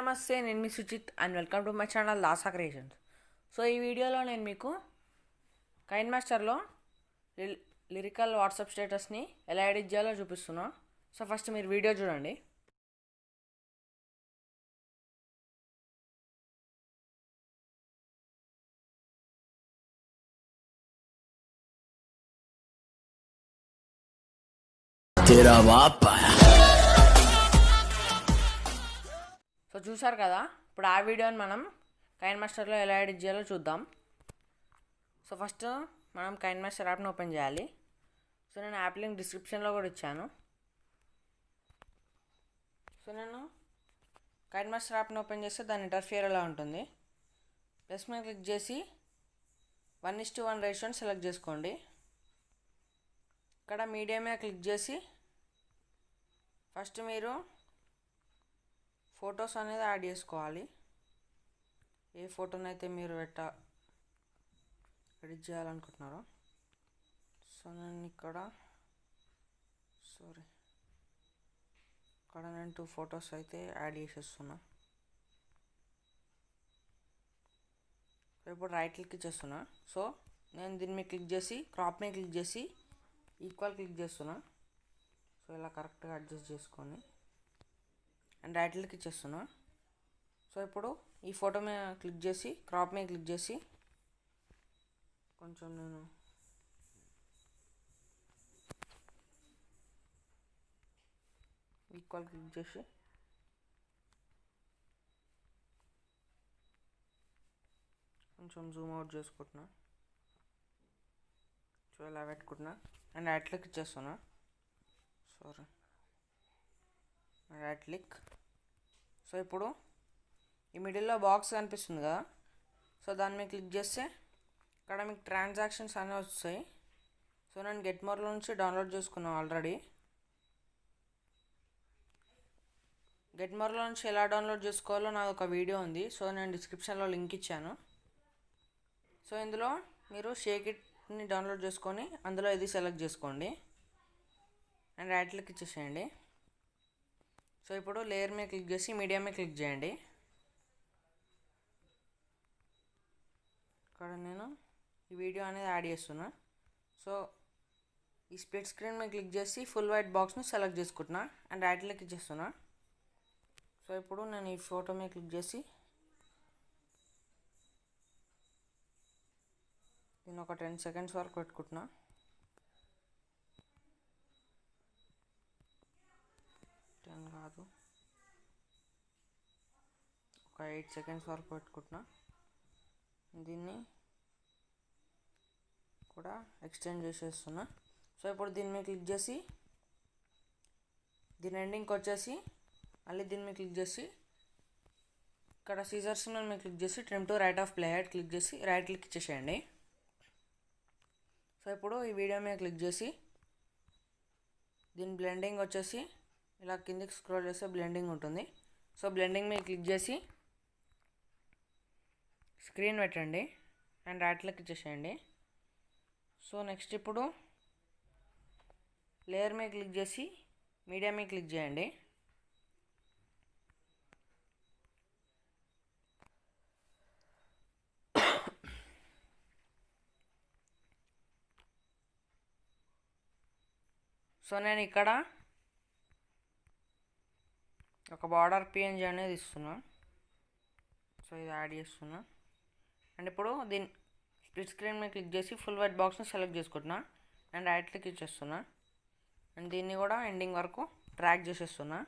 నమస్తే, నేను మీ Suchit and welcome to my channel dasacreations. So ఈ వీడియోలో నేను మీకు కైన్మాస్టర్లో లిరికల్ వాట్సాప్ స్టేటస్ని ఎలా ఎడిట్ చేయాలో చూపిస్తున్నా. సో ఫస్ట్ మీరు వీడియో చూడండి. సో చూసారు కదా, ఇప్పుడు ఆ వీడియోని మనం కైన్మాస్టర్లో ఎలా ఎడిట్ చేయాలో చూద్దాం. సో ఫస్ట్ మనం కైన్మాస్టర్ యాప్ని ఓపెన్ చేయాలి. సో నేను యాప్ లింక్ డిస్క్రిప్షన్లో కూడా ఇచ్చాను. సో నేను కైన్మాస్టర్ యాప్ని ఓపెన్ చేస్తే దాని ఇంటర్ఫియర్ ఎలా ఉంటుంది. ప్లస్ మీద క్లిక్ చేసి 1:1 రేషియోని సెలెక్ట్ చేసుకోండి. ఇక్కడ మీడియా మీద క్లిక్ చేసి ఫస్ట్ మీరు ఫొటోస్ అనేది యాడ్ చేసుకోవాలి. ఏ ఫోటోనైతే మీరు ఎడిట్ చేయాలనుకుంటున్నారో. సో నేను ఇక్కడ నేను 2 ఫొటోస్ అయితే యాడ్ చేసేస్తున్నా. ఇప్పుడు రైట్ క్లిక్ ఇచ్చేస్తున్నా. సో నేను దీని మీద క్లిక్ చేసి క్రాప్ మీద క్లిక్ చేసి ఈక్వల్ క్లిక్ చేస్తున్నా. సో ఇలా కరెక్ట్గా అడ్జస్ట్ చేసుకొని అండ్ రైట్ క్లిక్ ఇచ్చేస్తున్నా. సో ఇప్పుడు ఈ ఫోటో మీద క్లిక్ చేసి క్రాప్ మీద క్లిక్ చేసి కొంచెం నేను ఈక్వల్ క్లిక్ చేసి కొంచెం జూమ్ అవుట్ చేసుకుంటున్నా. సో ఇలా పెట్టుకుంటున్నా అండ్ రైట్ క్లిక్ ఇచ్చేస్తున్నా. Right click. సో ఇప్పుడు ఈ మిడిల్లో బాక్స్ కనిపిస్తుంది కదా, సో దాని మీద క్లిక్ చేస్తే ఇక్కడ మీకు ట్రాన్సాక్షన్స్ అనేవి వస్తాయి. సో నేను గెట్ మోర్లో నుంచి డౌన్లోడ్ చేసుకున్నాను ఆల్రెడీ. గెట్ మోర్లో నుంచి ఎలా డౌన్లోడ్ చేసుకోవాలో నాది ఒక వీడియో ఉంది. సో నేను డిస్క్రిప్షన్లో లింక్ ఇచ్చాను. సో ఇందులో మీరు షేకిట్ని డౌన్లోడ్ చేసుకొని అందులో ఇది సెలెక్ట్ చేసుకోండి అండ్ రైట్ క్లిక్ ఇచ్చేసేయండి. సో ఇప్పుడు లేయర్ మీద క్లిక్ చేసి మీడియా మీద క్లిక్ చేయండి. ఇక్కడ నేను ఈ వీడియో అనేది యాడ్ చేస్తున్నా. సో ఈ స్ప్లిట్ స్క్రీన్ మీద క్లిక్ చేసి ఫుల్ వైట్ బాక్స్ని సెలెక్ట్ చేసుకుంటున్నా అండ్ రైట్ క్లిక్ ఇచ్చేస్తున్నా. సో ఇప్పుడు నేను ఈ ఫోటో మీద క్లిక్ చేసి నేను ఒక 10 సెకండ్స్ వరకు పెట్టుకుంటున్నా. కాదు, ఒక 8 సెకండ్స్ వరకు పెట్టుకుంటున్నా. దీన్ని కూడా ఎక్స్టెండ్ చేసేస్తున్నా. సో ఇప్పుడు దీని మీద క్లిక్ చేసి దీని ఎండింగ్కి వచ్చేసి మళ్ళీ దీని మీద క్లిక్ చేసి ఇక్కడ సీజర్స్ మీద క్లిక్ చేసి trim to right of play head click చేసి రైట్ క్లిక్ ఇచ్చేసేయండి. సో ఇప్పుడు ఈ వీడియో మీద క్లిక్ చేసి దీని బ్లెండింగ్ వచ్చేసి ఇలా కిందికి స్క్రోల్ చేస్తే బ్లెండింగ్ ఉంటుంది. సో బ్లెండింగ్ మీద క్లిక్ చేసి స్క్రీన్ పెట్టండి అండ్ రైట్ క్లిక్ ఇచ్చేసేయండి. సో నెక్స్ట్ ఇప్పుడు లేయర్ మీద క్లిక్ చేసి మీడియా మీద క్లిక్ చేయండి. సో నేను ఇక్కడ ఒక బార్డర్ పిఎన్జీ అనేది ఇస్తున్నా. సో ఇది యాడ్ చేస్తున్నా అండ్ ఇప్పుడు దీని స్ప్లిట్ స్క్రీన్ మీద క్లిక్ చేసి ఫుల్ వైట్ బాక్స్ని సెలెక్ట్ చేసుకుంటున్నా అండ్ రైట్ క్లిక్ ఇచ్చేస్తున్నా అండ్ దీన్ని కూడా ఎండింగ్ వరకు ట్రాక్ చేసేస్తున్నా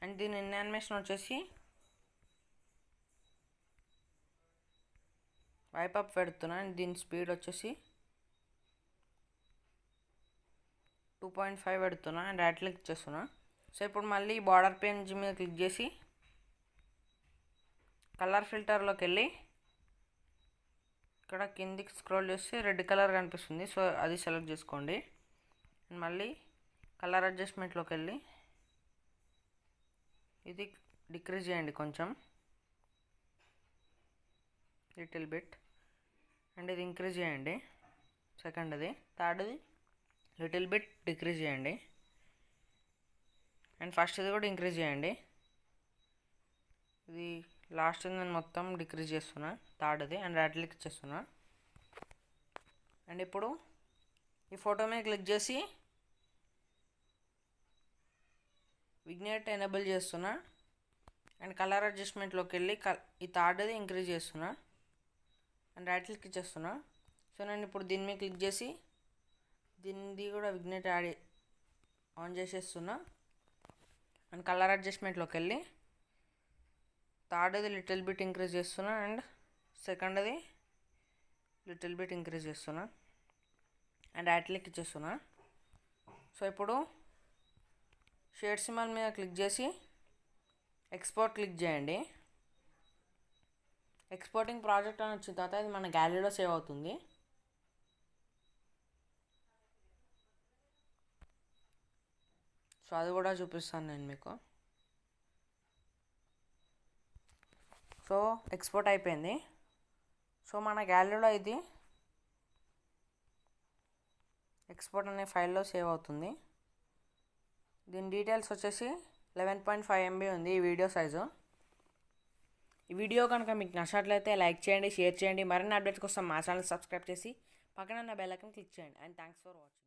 అండ్ దీని యానిమేషన్ వచ్చేసి వైప్ అప్ పెడుతున్నా అండ్ దీని స్పీడ్ వచ్చేసి 2.5 పెడుతున్నా అండ్ రైట్ క్లిక్ ఇచ్చేస్తున్నా. సో ఇప్పుడు మళ్ళీ బార్డర్ పేజ్ మీద క్లిక్ చేసి కలర్ ఫిల్టర్లోకి వెళ్ళి ఇక్కడ కిందికి స్క్రోల్ చేస్తే రెడ్ కలర్ కనిపిస్తుంది. సో అది సెలెక్ట్ చేసుకోండి అండ్ మళ్ళీ కలర్ అడ్జస్ట్మెంట్లోకి వెళ్ళి ఇది డిక్రీజ్ చేయండి కొంచెం, లిటిల్ బిట్, అండ్ ఇది ఇంక్రీజ్ చేయండి సెకండ్ది. థర్డ్ది లిటిల్ బిట్ డిక్రీజ్ చేయండి అండ్ ఫస్ట్ ఇది కూడా ఇంక్రీజ్ చేయండి. ఇది లాస్ట్ నేను మొత్తం డిక్రీజ్ చేస్తున్నా థర్డ్ది అండ్ రైట్ క్లిక్ చేస్తున్నా. అండ్ ఇప్పుడు ఈ ఫోటో మీద క్లిక్ చేసి విగ్నేట్ ఎనేబుల్ చేస్తున్నా అండ్ కలర్ అడ్జస్ట్మెంట్లోకి వెళ్ళి ఈ థర్డ్ది ఇంక్రీజ్ చేస్తున్నా అండ్ రైట్ క్లిక్ చేస్తున్నా. సో నేను ఇప్పుడు దీని మీద క్లిక్ చేసి దీనిది కూడా విగ్నేట్ ఆన్ చేసేస్తున్నా అండ్ కలర్ అడ్జస్ట్మెంట్లోకి వెళ్ళి థర్డ్ది లిటిల్ బిట్ ఇంక్రీజ్ చేస్తున్నా అండ్ సెకండ్ది లిటిల్ బిట్ ఇంక్రీజ్ చేస్తున్నా అండ్ రైట్ క్లిక్ ఇచ్చేస్తున్నా. సో ఇప్పుడు షేడ్ సింబల్ మీద క్లిక్ చేసి ఎక్స్పోర్ట్ క్లిక్ చేయండి. ఎక్స్పోర్టింగ్ ప్రాజెక్ట్ అని వచ్చిన తర్వాత ఇది మన గ్యాలరీలో సేవ్ అవుతుంది. సో అది కూడా చూపిస్తాను నేను మీకు. సో ఎక్స్పోర్ట్ అయిపోయింది. సో మన గ్యాలరీలో ఇది ఎక్స్పోర్ట్ అనే ఫైల్లో సేవ్ అవుతుంది. దీని డీటెయిల్స్ వచ్చేసి 11.5 MB ఉంది ఈ వీడియో సైజు. ఈ వీడియో కనుక మీకు నచ్చినట్లయితే లైక్ చేయండి, షేర్ చేయండి. మరిన్ని అప్డేట్స్ కోసం మా ఛానల్ సబ్స్క్రైబ్ చేసి పక్కన ఉన్న బెల్ ఐకాన్ క్లిక్ చేయండి. And thanks for watching.